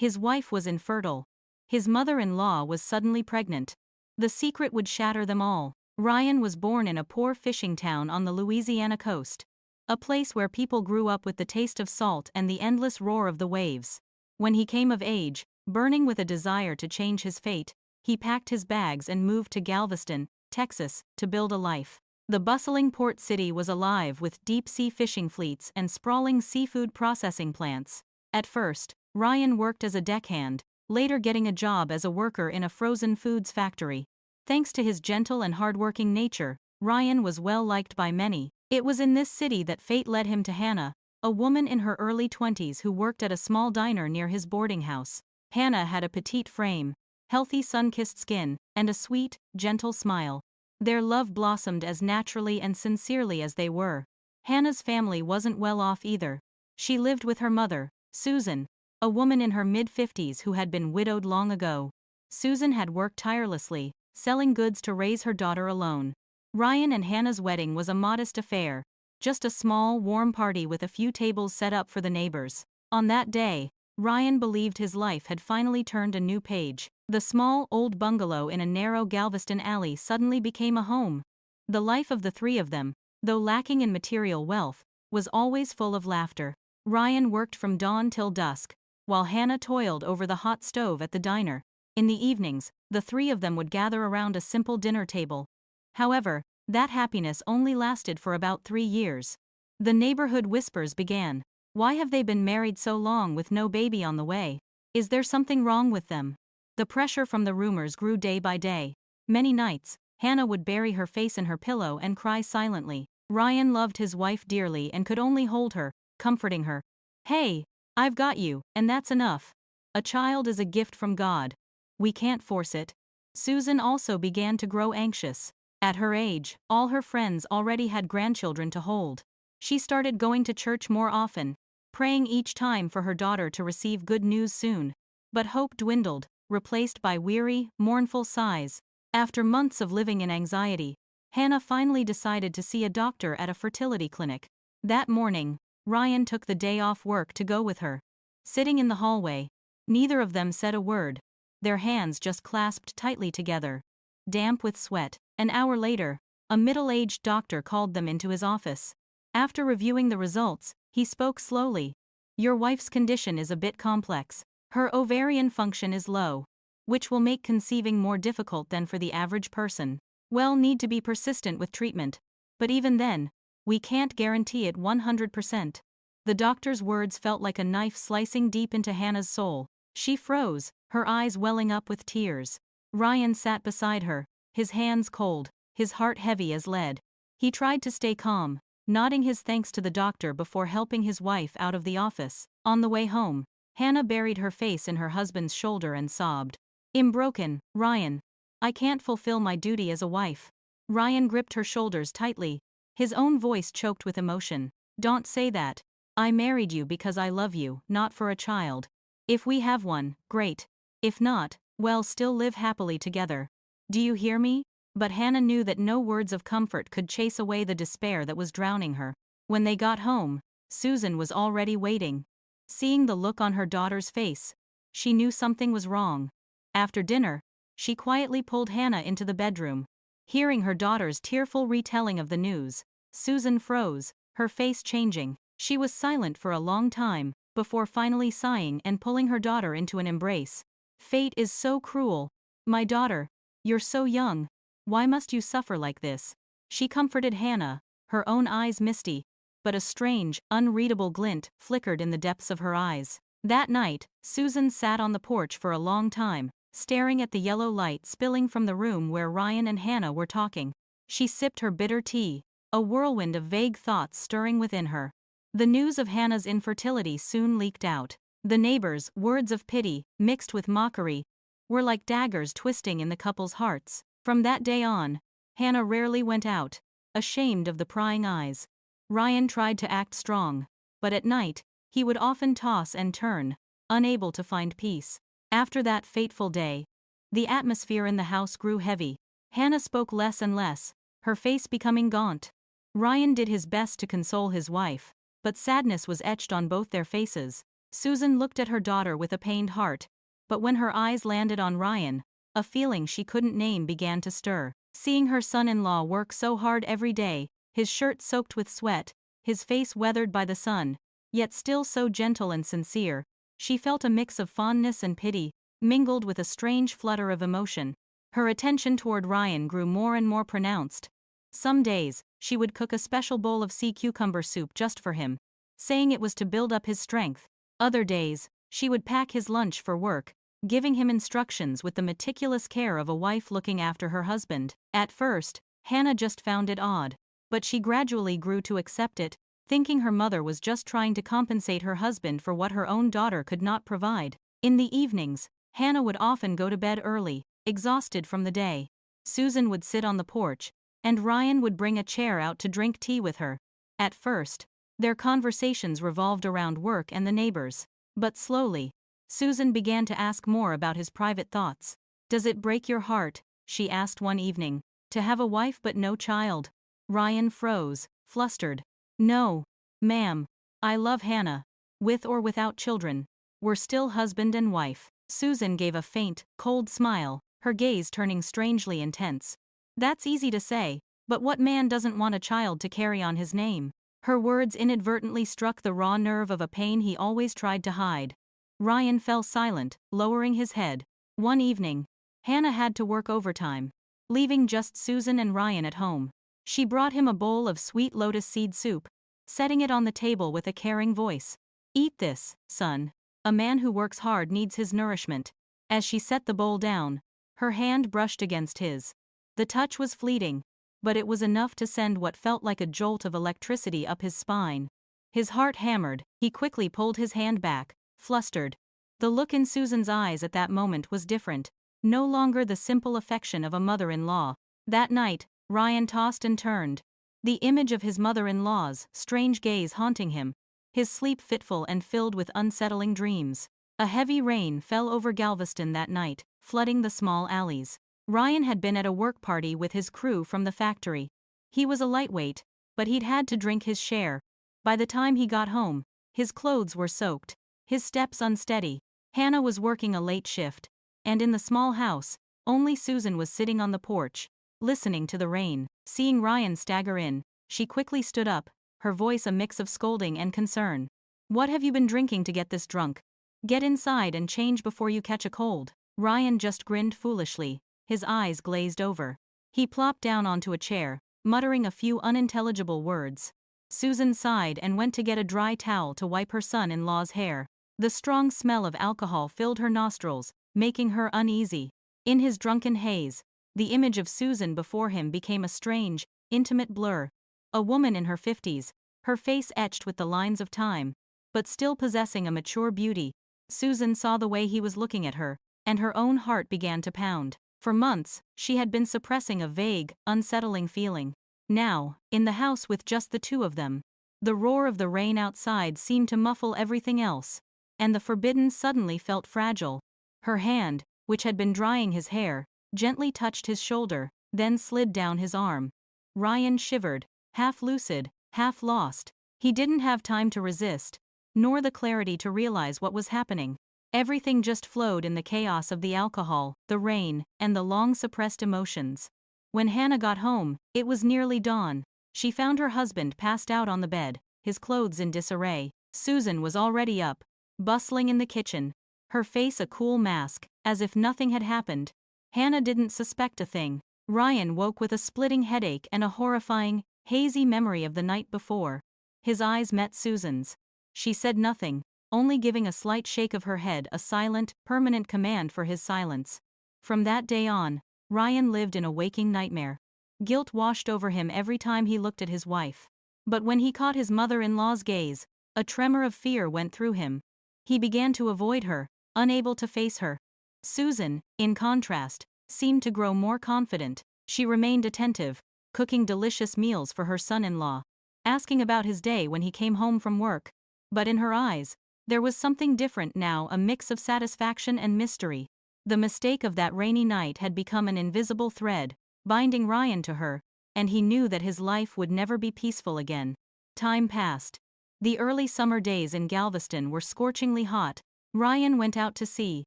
His wife was infertile. His mother-in-law was suddenly pregnant. The secret would shatter them all. Ryan was born in a poor fishing town on the Louisiana coast. A place where people grew up with the taste of salt and the endless roar of the waves. When he came of age, burning with a desire to change his fate, he packed his bags and moved to Galveston, Texas, to build a life. The bustling port city was alive with deep-sea fishing fleets and sprawling seafood processing plants. At first, Ryan worked as a deckhand, later getting a job as a worker in a frozen foods factory. Thanks to his gentle and hardworking nature, Ryan was well liked by many. It was in this city that fate led him to Hana, a woman in her early 20s who worked at a small diner near his boarding house. Hana had a petite frame, healthy sun-kissed skin, and a sweet, gentle smile. Their love blossomed as naturally and sincerely as they were. Hana's family wasn't well off either. She lived with her mother, Susan, a woman in her mid-50s who had been widowed long ago. Susan had worked tirelessly, selling goods to raise her daughter alone. Ryan and Hana's wedding was a modest affair, just a small, warm party with a few tables set up for the neighbors. On that day, Ryan believed his life had finally turned a new page. The small, old bungalow in a narrow Galveston alley suddenly became a home. The life of the three of them, though lacking in material wealth, was always full of laughter. Ryan worked from dawn till dusk, while Hana toiled over the hot stove at the diner. In the evenings, the three of them would gather around a simple dinner table. However, that happiness only lasted for about 3 years. The neighborhood whispers began. Why have they been married so long with no baby on the way? Is there something wrong with them? The pressure from the rumors grew day by day. Many nights, Hana would bury her face in her pillow and cry silently. Ryan loved his wife dearly and could only hold her, comforting her. "Hey, I've got you, and that's enough. A child is a gift from God. We can't force it." Susan also began to grow anxious. At her age, all her friends already had grandchildren to hold. She started going to church more often, praying each time for her daughter to receive good news soon. But hope dwindled, replaced by weary, mournful sighs. After months of living in anxiety, Hana finally decided to see a doctor at a fertility clinic. That morning, Ryan took the day off work to go with her. Sitting in the hallway, neither of them said a word. Their hands just clasped tightly together, damp with sweat. An hour later, a middle-aged doctor called them into his office. After reviewing the results, he spoke slowly. "Your wife's condition is a bit complex. Her ovarian function is low, which will make conceiving more difficult than for the average person. We'll need to be persistent with treatment, but even then, we can't guarantee it 100%. The doctor's words felt like a knife slicing deep into Hana's soul. She froze, her eyes welling up with tears. Ryan sat beside her, his hands cold, his heart heavy as lead. He tried to stay calm, nodding his thanks to the doctor before helping his wife out of the office. On the way home, Hana buried her face in her husband's shoulder and sobbed. "I'm broken, Ryan. I can't fulfill my duty as a wife." Ryan gripped her shoulders tightly, his own voice choked with emotion. "Don't say that. I married you because I love you, not for a child. If we have one, great. If not, well, still live happily together. Do you hear me?" But Hana knew that no words of comfort could chase away the despair that was drowning her. When they got home, Susan was already waiting. Seeing the look on her daughter's face, she knew something was wrong. After dinner, she quietly pulled Hana into the bedroom. Hearing her daughter's tearful retelling of the news, Susan froze, her face changing. She was silent for a long time, before finally sighing and pulling her daughter into an embrace. "Fate is so cruel. My daughter, you're so young. Why must you suffer like this?" She comforted Hana, her own eyes misty, but a strange, unreadable glint flickered in the depths of her eyes. That night, Susan sat on the porch for a long time, staring at the yellow light spilling from the room where Ryan and Hana were talking. She sipped her bitter tea, a whirlwind of vague thoughts stirring within her. The news of Hana's infertility soon leaked out. The neighbors' words of pity, mixed with mockery, were like daggers twisting in the couple's hearts. From that day on, Hana rarely went out, ashamed of the prying eyes. Ryan tried to act strong, but at night, he would often toss and turn, unable to find peace. After that fateful day, the atmosphere in the house grew heavy. Hana spoke less and less, her face becoming gaunt. Ryan did his best to console his wife, but sadness was etched on both their faces. Susan looked at her daughter with a pained heart, but when her eyes landed on Ryan, a feeling she couldn't name began to stir. Seeing her son-in-law work so hard every day, his shirt soaked with sweat, his face weathered by the sun, yet still so gentle and sincere, she felt a mix of fondness and pity, mingled with a strange flutter of emotion. Her attention toward Ryan grew more and more pronounced. Some days, she would cook a special bowl of sea cucumber soup just for him, saying it was to build up his strength. Other days, she would pack his lunch for work, giving him instructions with the meticulous care of a wife looking after her husband. At first, Hana just found it odd, but she gradually grew to accept it, thinking her mother was just trying to compensate her husband for what her own daughter could not provide. In the evenings, Hana would often go to bed early, exhausted from the day. Susan would sit on the porch, and Ryan would bring a chair out to drink tea with her. At first, their conversations revolved around work and the neighbors, but slowly, Susan began to ask more about his private thoughts. "Does it break your heart," she asked one evening, "to have a wife but no child?" Ryan froze, flustered. "No, ma'am. I love Hana. With or without children, we're still husband and wife." Susan gave a faint, cold smile, her gaze turning strangely intense. "That's easy to say, but what man doesn't want a child to carry on his name?" Her words inadvertently struck the raw nerve of a pain he always tried to hide. Ryan fell silent, lowering his head. One evening, Hana had to work overtime, leaving just Susan and Ryan at home. She brought him a bowl of sweet lotus seed soup, setting it on the table with a caring voice. "Eat this, son. A man who works hard needs his nourishment." As she set the bowl down, her hand brushed against his. The touch was fleeting, but it was enough to send what felt like a jolt of electricity up his spine. His heart hammered, he quickly pulled his hand back, flustered. The look in Susan's eyes at that moment was different, no longer the simple affection of a mother-in-law. That night, Ryan tossed and turned, the image of his mother-in-law's strange gaze haunting him, his sleep fitful and filled with unsettling dreams. A heavy rain fell over Galveston that night, flooding the small alleys. Ryan had been at a work party with his crew from the factory. He was a lightweight, but he'd had to drink his share. By the time he got home, his clothes were soaked, his steps unsteady. Hana was working a late shift, and in the small house, only Susan was sitting on the porch, listening to the rain. Seeing Ryan stagger in, she quickly stood up, her voice a mix of scolding and concern. "What have you been drinking to get this drunk? Get inside and change before you catch a cold." Ryan just grinned foolishly, his eyes glazed over. He plopped down onto a chair, muttering a few unintelligible words. Susan sighed and went to get a dry towel to wipe her son-in-law's hair. The strong smell of alcohol filled her nostrils, making her uneasy. In his drunken haze, the image of Susan before him became a strange, intimate blur. A woman in her 50s, her face etched with the lines of time, but still possessing a mature beauty. Susan saw the way he was looking at her, and her own heart began to pound. For months, she had been suppressing a vague, unsettling feeling. Now, in the house with just the two of them, the roar of the rain outside seemed to muffle everything else, and the forbidden suddenly felt fragile. Her hand, which had been drying his hair, gently touched his shoulder, then slid down his arm. Ryan shivered, half lucid, half lost. He didn't have time to resist, nor the clarity to realize what was happening. Everything just flowed in the chaos of the alcohol, the rain, and the long-suppressed emotions. When Hana got home, it was nearly dawn. She found her husband passed out on the bed, his clothes in disarray. Susan was already up, bustling in the kitchen, her face a cool mask, as if nothing had happened. Hana didn't suspect a thing. Ryan woke with a splitting headache and a horrifying, hazy memory of the night before. His eyes met Susan's. She said nothing, only giving a slight shake of her head, a silent, permanent command for his silence. From that day on, Ryan lived in a waking nightmare. Guilt washed over him every time he looked at his wife. But when he caught his mother-in-law's gaze, a tremor of fear went through him. He began to avoid her, unable to face her. Susan, in contrast, seemed to grow more confident. She remained attentive, cooking delicious meals for her son-in-law, asking about his day when he came home from work. But in her eyes, there was something different now, a mix of satisfaction and mystery. The mistake of that rainy night had become an invisible thread, binding Ryan to her, and he knew that his life would never be peaceful again. Time passed. The early summer days in Galveston were scorchingly hot. Ryan went out to sea.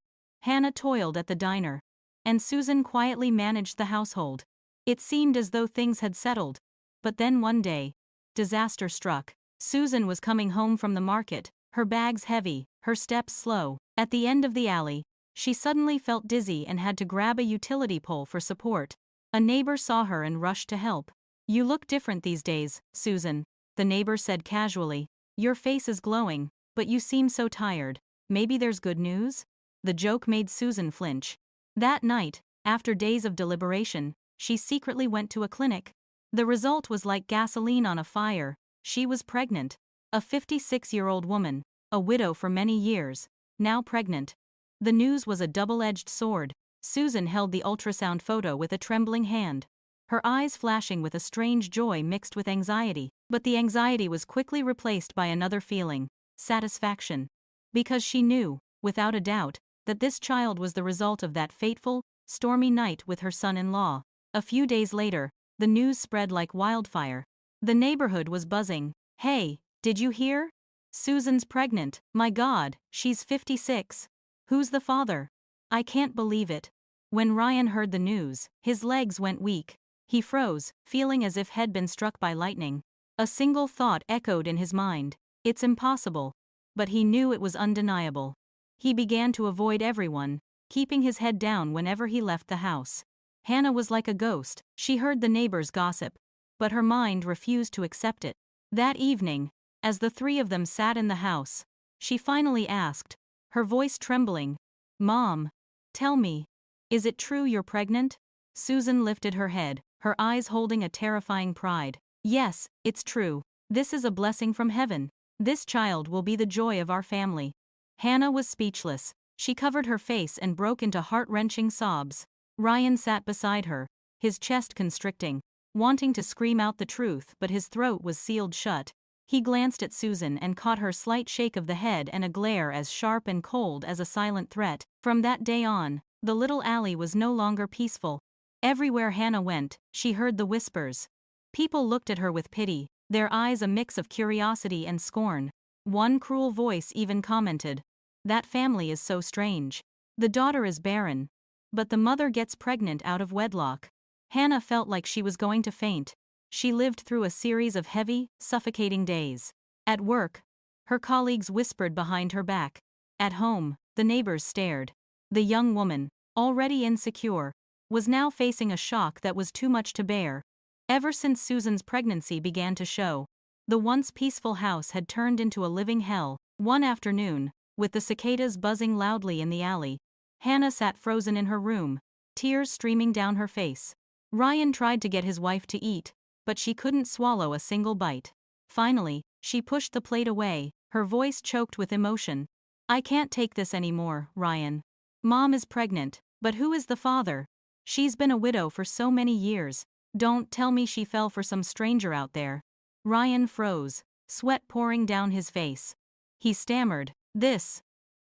Hana toiled at the diner. And Susan quietly managed the household. It seemed as though things had settled. But then one day, disaster struck. Susan was coming home from the market, her bags heavy, her steps slow. At the end of the alley, she suddenly felt dizzy and had to grab a utility pole for support. A neighbor saw her and rushed to help. "You look different these days, Susan," the neighbor said casually. "Your face is glowing, but you seem so tired. Maybe there's good news?" The joke made Susan flinch. That night, after days of deliberation, she secretly went to a clinic. The result was like gasoline on a fire. She was pregnant. A 56-year-old woman, a widow for many years, now pregnant. The news was a double-edged sword. Susan held the ultrasound photo with a trembling hand, her eyes flashing with a strange joy mixed with anxiety. But the anxiety was quickly replaced by another feeling: satisfaction. Because she knew, without a doubt, that this child was the result of that fateful, stormy night with her son-in-law. A few days later, the news spread like wildfire. The neighborhood was buzzing. "Hey, did you hear? Susan's pregnant. My God, she's 56. Who's the father? I can't believe it." When Ryan heard the news, his legs went weak. He froze, feeling as if he'd been struck by lightning. A single thought echoed in his mind: it's impossible. But he knew it was undeniable. He began to avoid everyone, keeping his head down whenever he left the house. Hana was like a ghost. She heard the neighbors gossip, but her mind refused to accept it. That evening, as the three of them sat in the house, she finally asked, her voice trembling, "Mom, tell me, is it true you're pregnant?" Susan lifted her head, her eyes holding a terrifying pride. "Yes, it's true. This is a blessing from heaven. This child will be the joy of our family." Hana was speechless. She covered her face and broke into heart-wrenching sobs. Ryan sat beside her, his chest constricting, wanting to scream out the truth, but his throat was sealed shut. He glanced at Susan and caught her slight shake of the head and a glare as sharp and cold as a silent threat. From that day on, the little alley was no longer peaceful. Everywhere Hana went, she heard the whispers. People looked at her with pity, their eyes a mix of curiosity and scorn. One cruel voice even commented, "That family is so strange. The daughter is barren, but the mother gets pregnant out of wedlock." Hana felt like she was going to faint. She lived through a series of heavy, suffocating days. At work, her colleagues whispered behind her back. At home, the neighbors stared. The young woman, already insecure, was now facing a shock that was too much to bear. Ever since Susan's pregnancy began to show, the once peaceful house had turned into a living hell. One afternoon, with the cicadas buzzing loudly in the alley, Hana sat frozen in her room, tears streaming down her face. Ryan tried to get his wife to eat, but she couldn't swallow a single bite. Finally, she pushed the plate away, her voice choked with emotion. "I can't take this anymore, Ryan. Mom is pregnant, but who is the father? She's been a widow for so many years. Don't tell me she fell for some stranger out there." Ryan froze, sweat pouring down his face. He stammered,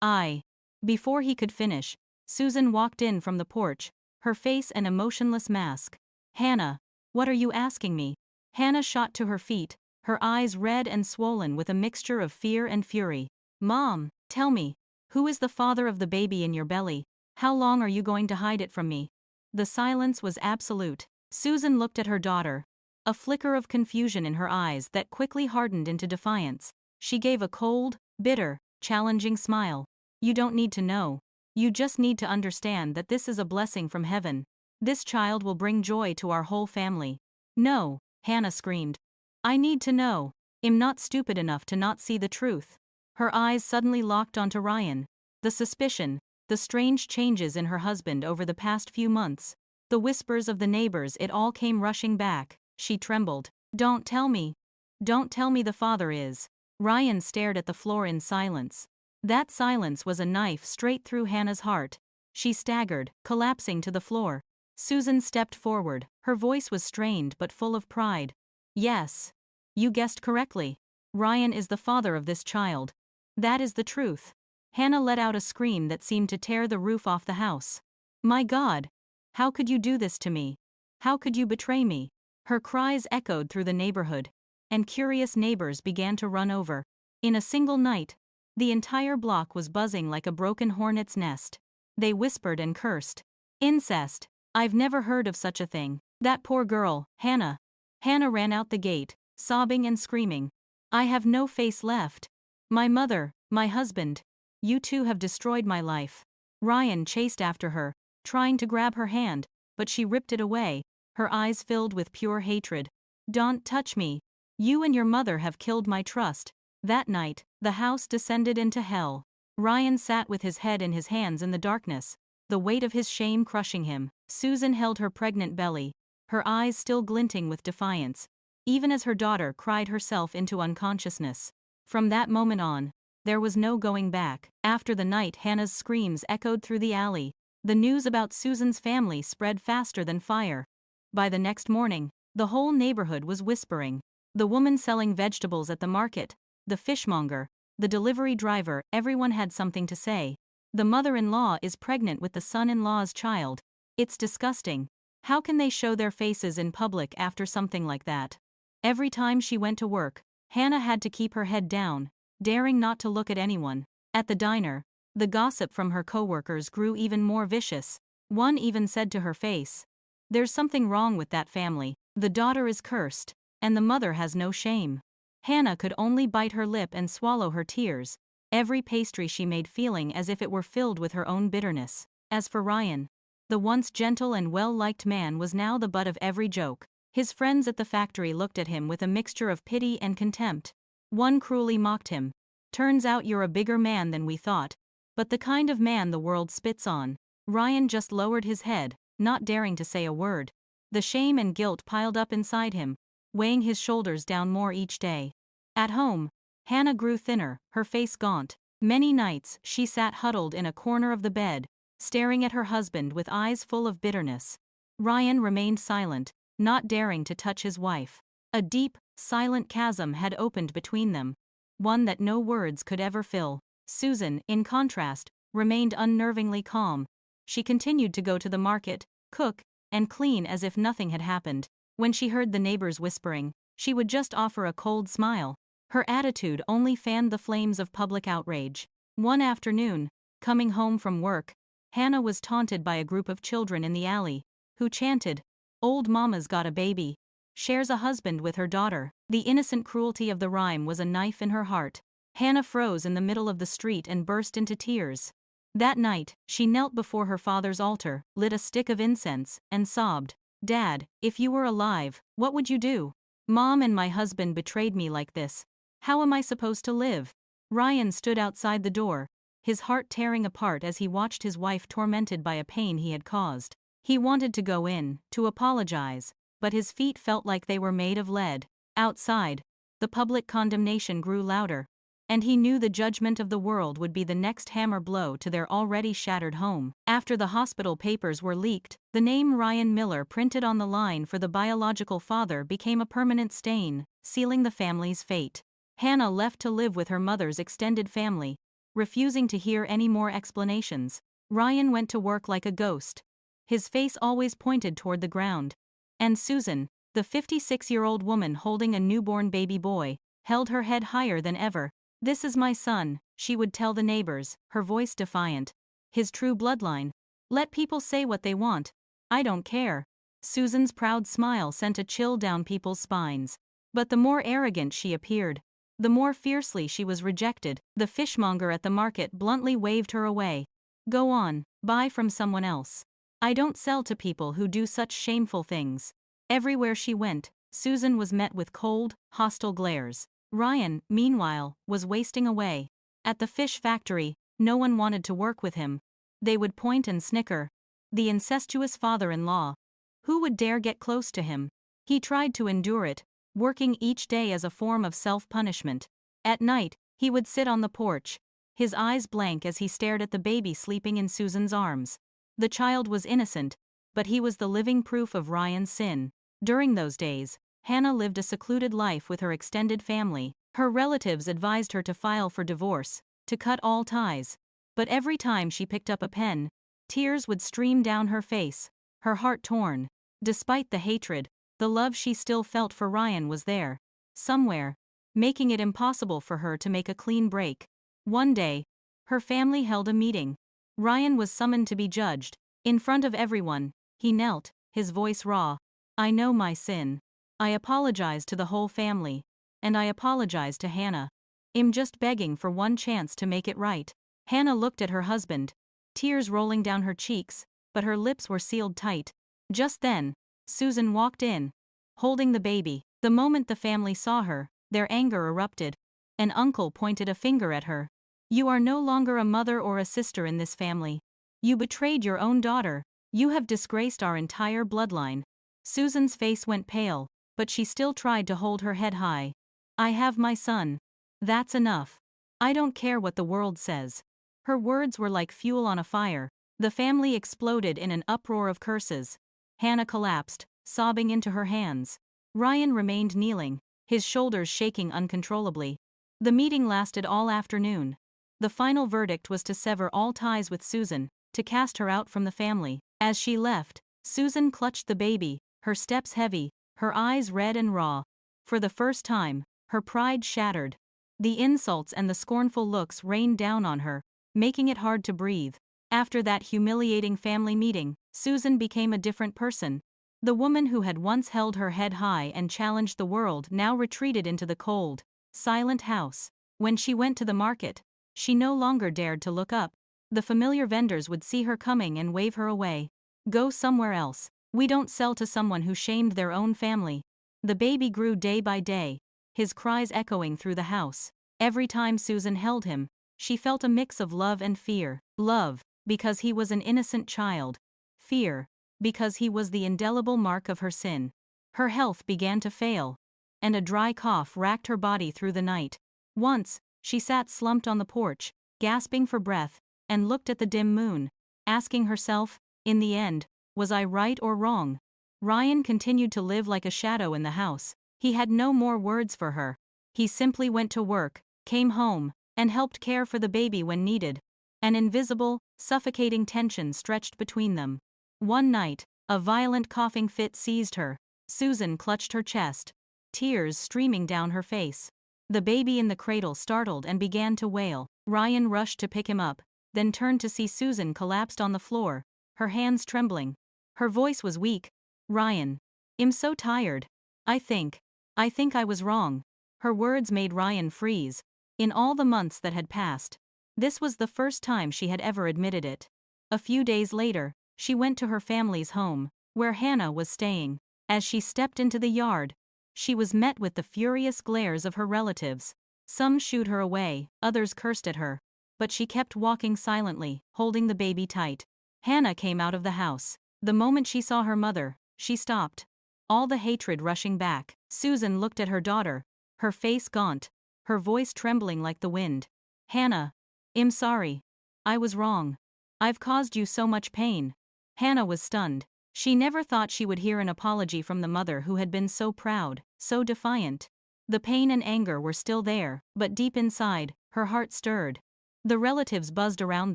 I. Before he could finish, Susan walked in from the porch, her face an emotionless mask. "Hana, what are you asking me?" Hana shot to her feet, her eyes red and swollen with a mixture of fear and fury. "Mom, tell me, who is the father of the baby in your belly? How long are you going to hide it from me?" The silence was absolute. Susan looked at her daughter, a flicker of confusion in her eyes that quickly hardened into defiance. She gave a cold, bitter, challenging smile. "You don't need to know. You just need to understand that this is a blessing from heaven. This child will bring joy to our whole family." "No," Hana screamed. "I need to know. I'm not stupid enough to not see the truth." Her eyes suddenly locked onto Ryan. The suspicion, the strange changes in her husband over the past few months, the whispers of the neighbors, it all came rushing back. She trembled. Don't tell me the father is." Ryan stared at the floor in silence. That silence was a knife straight through Hana's heart. She staggered, collapsing to the floor. Susan stepped forward, her voice was strained but full of pride. "Yes. You guessed correctly. Ryan is the father of this child. That is the truth." Hana let out a scream that seemed to tear the roof off the house. "My God! How could you do this to me? How could you betray me?" Her cries echoed through the neighborhood, and curious neighbors began to run over. In a single night, the entire block was buzzing like a broken hornet's nest. They whispered and cursed. Incest. I've never heard of such a thing. That poor girl, Hana. Hana ran out the gate, sobbing and screaming. I have no face left. My mother, my husband. You two have destroyed my life. Ryan chased after her, trying to grab her hand, but she ripped it away, her eyes filled with pure hatred. Don't touch me. You and your mother have killed my trust. That night, the house descended into hell. Ryan sat with his head in his hands in the darkness, the weight of his shame crushing him. Susan held her pregnant belly, her eyes still glinting with defiance, even as her daughter cried herself into unconsciousness. From that moment on, there was no going back. After the night, Hannah's screams echoed through the alley. The news about Susan's family spread faster than fire. By the next morning, the whole neighborhood was whispering. The woman selling vegetables at the market, the fishmonger, the delivery driver, everyone had something to say. The mother-in-law is pregnant with the son-in-law's child. It's disgusting. How can they show their faces in public after something like that? Every time she went to work, Hannah had to keep her head down, daring not to look at anyone. At the diner, the gossip from her coworkers grew even more vicious. One even said to her face, "There's something wrong with that family. The daughter is cursed, and the mother has no shame." Hannah could only bite her lip and swallow her tears, every pastry she made feeling as if it were filled with her own bitterness. As for Ryan, the once gentle and well-liked man was now the butt of every joke. His friends at the factory looked at him with a mixture of pity and contempt. One cruelly mocked him. "Turns out you're a bigger man than we thought, but the kind of man the world spits on." Ryan just lowered his head, not daring to say a word. The shame and guilt piled up inside him, weighing his shoulders down more each day. At home, Hannah grew thinner, her face gaunt. Many nights, she sat huddled in a corner of the bed, staring at her husband with eyes full of bitterness. Ryan remained silent, not daring to touch his wife. A deep, silent chasm had opened between them, one that no words could ever fill. Susan, in contrast, remained unnervingly calm. She continued to go to the market, cook, and clean as if nothing had happened. When she heard the neighbors whispering, she would just offer a cold smile. Her attitude only fanned the flames of public outrage. One afternoon, coming home from work, Hannah was taunted by a group of children in the alley, who chanted, "Old mama's got a baby. Shares a husband with her daughter." The innocent cruelty of the rhyme was a knife in her heart. Hannah froze in the middle of the street and burst into tears. That night, she knelt before her father's altar, lit a stick of incense, and sobbed, "Dad, if you were alive, what would you do? Mom and my husband betrayed me like this. How am I supposed to live?" Ryan stood outside the door, his heart tearing apart as he watched his wife tormented by a pain he had caused. He wanted to go in, to apologize, but his feet felt like they were made of lead. Outside, the public condemnation grew louder, and he knew the judgment of the world would be the next hammer blow to their already shattered home. After the hospital papers were leaked, the name Ryan Miller printed on the line for the biological father became a permanent stain, sealing the family's fate. Hannah left to live with her mother's extended family, refusing to hear any more explanations. Ryan went to work like a ghost, his face always pointed toward the ground. And Susan, the 56-year-old woman holding a newborn baby boy, held her head higher than ever. "This is my son," she would tell the neighbors, her voice defiant. "His true bloodline. Let people say what they want. I don't care." Susan's proud smile sent a chill down people's spines. But the more arrogant she appeared, the more fiercely she was rejected. The fishmonger at the market bluntly waved her away. "Go on, buy from someone else. I don't sell to people who do such shameful things." Everywhere she went, Susan was met with cold, hostile glares. Ryan, meanwhile, was wasting away. At the fish factory, no one wanted to work with him. They would point and snicker. The incestuous father-in-law. Who would dare get close to him? He tried to endure it, working each day as a form of self-punishment. At night, he would sit on the porch, his eyes blank as he stared at the baby sleeping in Susan's arms. The child was innocent, but he was the living proof of Ryan's sin. During those days, Hannah lived a secluded life with her extended family. Her relatives advised her to file for divorce, to cut all ties. But every time she picked up a pen, tears would stream down her face, her heart torn. Despite the hatred, the love she still felt for Ryan was there. Somewhere, making it impossible for her to make a clean break. One day, her family held a meeting. Ryan was summoned to be judged. In front of everyone, he knelt, his voice raw. "I know my sin. I apologize to the whole family. And I apologize to Hana. I'm just begging for one chance to make it right." Hana looked at her husband, tears rolling down her cheeks, but her lips were sealed tight. Just then, Susan walked in, holding the baby. The moment the family saw her, their anger erupted. An uncle pointed a finger at her. "You are no longer a mother or a sister in this family. You betrayed your own daughter. You have disgraced our entire bloodline." Susan's face went pale, but she still tried to hold her head high. "I have my son. That's enough. I don't care what the world says." Her words were like fuel on a fire. The family exploded in an uproar of curses. Hana collapsed, sobbing into her hands. Ryan remained kneeling, his shoulders shaking uncontrollably. The meeting lasted all afternoon. The final verdict was to sever all ties with Susan, to cast her out from the family. As she left, Susan clutched the baby, her steps heavy, her eyes red and raw. For the first time, her pride shattered. The insults and the scornful looks rained down on her, making it hard to breathe. After that humiliating family meeting, Susan became a different person. The woman who had once held her head high and challenged the world now retreated into the cold, silent house. When she went to the market, she no longer dared to look up. The familiar vendors would see her coming and wave her away. "Go somewhere else. We don't sell to someone who shamed their own family." The baby grew day by day, his cries echoing through the house. Every time Susan held him, she felt a mix of love and fear. Love, because he was an innocent child. Fear, because he was the indelible mark of her sin. Her health began to fail, and a dry cough racked her body through the night. Once, she sat slumped on the porch, gasping for breath, and looked at the dim moon, asking herself, in the end, was I right or wrong? Ryan continued to live like a shadow in the house. He had no more words for her. He simply went to work, came home, and helped care for the baby when needed. An invisible, suffocating tension stretched between them. One night, a violent coughing fit seized her. Susan clutched her chest, tears streaming down her face. The baby in the cradle startled and began to wail. Ryan rushed to pick him up, then turned to see Susan collapsed on the floor, her hands trembling. Her voice was weak. "Ryan, I'm so tired. I think I was wrong." Her words made Ryan freeze. In all the months that had passed, this was the first time she had ever admitted it. A few days later, she went to her family's home, where Hana was staying. As she stepped into the yard, she was met with the furious glares of her relatives. Some shooed her away, others cursed at her. But she kept walking silently, holding the baby tight. Hana came out of the house. The moment she saw her mother, she stopped, all the hatred rushing back. Susan looked at her daughter, her face gaunt, her voice trembling like the wind. "Hana, I'm sorry. I was wrong. I've caused you so much pain." Hana was stunned. She never thought she would hear an apology from the mother who had been so proud, so defiant. The pain and anger were still there, but deep inside, her heart stirred. The relatives buzzed around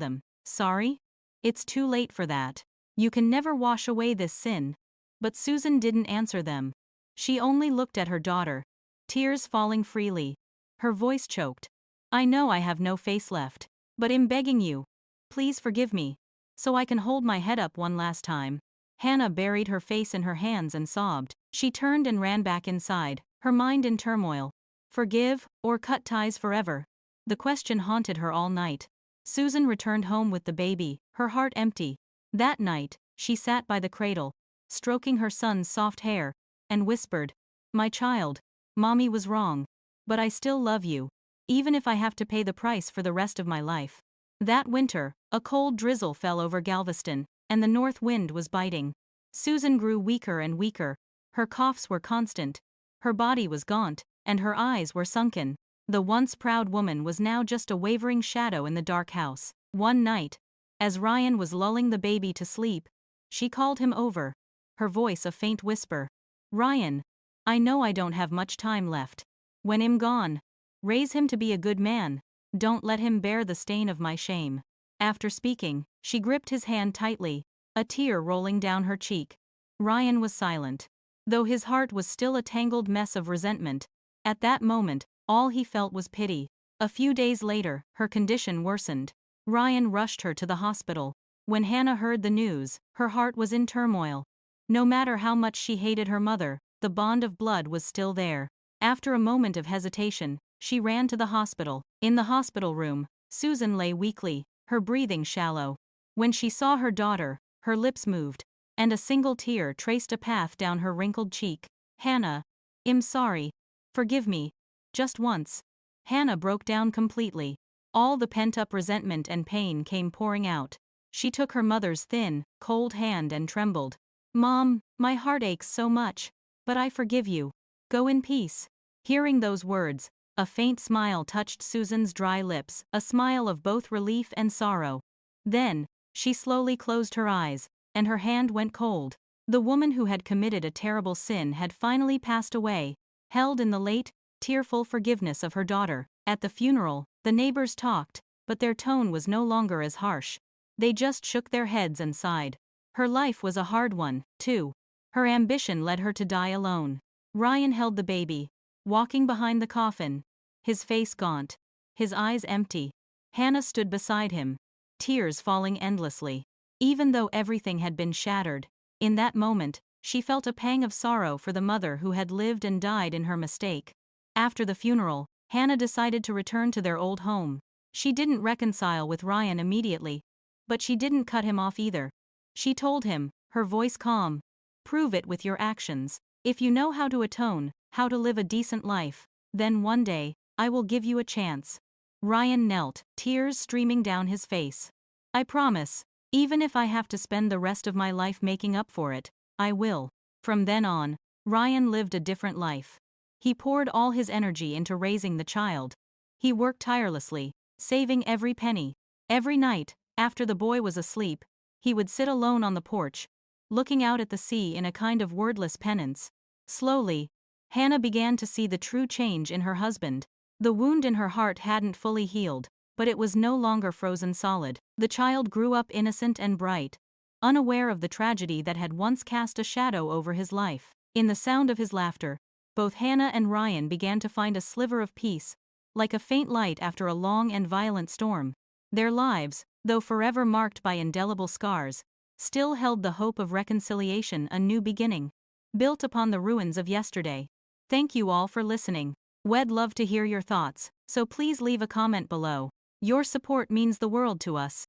them. "Sorry? It's too late for that. You can never wash away this sin." But Susan didn't answer them. She only looked at her daughter, tears falling freely. Her voice choked. "I know I have no face left, but I'm begging you. Please forgive me, so I can hold my head up one last time." Hana buried her face in her hands and sobbed. She turned and ran back inside, her mind in turmoil. Forgive, or cut ties forever? The question haunted her all night. Susan returned home with the baby, her heart empty. That night, she sat by the cradle, stroking her son's soft hair, and whispered, "My child, Mommy was wrong. But I still love you, even if I have to pay the price for the rest of my life." That winter, a cold drizzle fell over Galveston, and the north wind was biting. Susan grew weaker and weaker. Her coughs were constant, her body was gaunt, and her eyes were sunken. The once proud woman was now just a wavering shadow in the dark house. One night, as Ryan was lulling the baby to sleep, she called him over, her voice a faint whisper. "Ryan, I know I don't have much time left. When I'm gone, raise him to be a good man. Don't let him bear the stain of my shame." After speaking, she gripped his hand tightly, a tear rolling down her cheek. Ryan was silent, though his heart was still a tangled mess of resentment. At that moment, All he felt was pity. A few days later, her condition worsened. Ryan rushed her to the hospital. When Hana heard the news, her heart was in turmoil. No matter how much she hated her mother, the bond of blood was still there. After a moment of hesitation, she ran to the hospital. In the hospital room, Susan lay weakly, her breathing shallow. When she saw her daughter, her lips moved, and a single tear traced a path down her wrinkled cheek. Hana, I'm sorry. Forgive me. Just once. Hana broke down completely. All the pent-up resentment and pain came pouring out. She took her mother's thin, cold hand and trembled. Mom, my heart aches so much. But I forgive you. Go in peace. Hearing those words, a faint smile touched Susan's dry lips, a smile of both relief and sorrow. Then, she slowly closed her eyes, and her hand went cold. The woman who had committed a terrible sin had finally passed away, held in the late, tearful forgiveness of her daughter. At the funeral, the neighbors talked, but their tone was no longer as harsh. They just shook their heads and sighed. Her life was a hard one, too. Her ambition led her to die alone. Ryan held the baby, walking behind the coffin, his face gaunt, his eyes empty. Hana stood beside him, tears falling endlessly. Even though everything had been shattered, in that moment, she felt a pang of sorrow for the mother who had lived and died in her mistake. After the funeral, Hana decided to return to their old home. She didn't reconcile with Ryan immediately, but she didn't cut him off either. She told him, her voice calm, "Prove it with your actions. If you know how to atone, how to live a decent life, then one day, I will give you a chance." Ryan knelt, tears streaming down his face. "I promise. Even if I have to spend the rest of my life making up for it, I will." From then on, Ryan lived a different life. He poured all his energy into raising the child. He worked tirelessly, saving every penny. Every night, after the boy was asleep, he would sit alone on the porch, looking out at the sea in a kind of wordless penance. Slowly, Hana began to see the true change in her husband. The wound in her heart hadn't fully healed, but it was no longer frozen solid. The child grew up innocent and bright, unaware of the tragedy that had once cast a shadow over his life. In the sound of his laughter, both Hana and Ryan began to find a sliver of peace, like a faint light after a long and violent storm. Their lives, though forever marked by indelible scars, still held the hope of reconciliation, a new beginning, built upon the ruins of yesterday. Thank you all for listening. We'd love to hear your thoughts, so please leave a comment below. Your support means the world to us.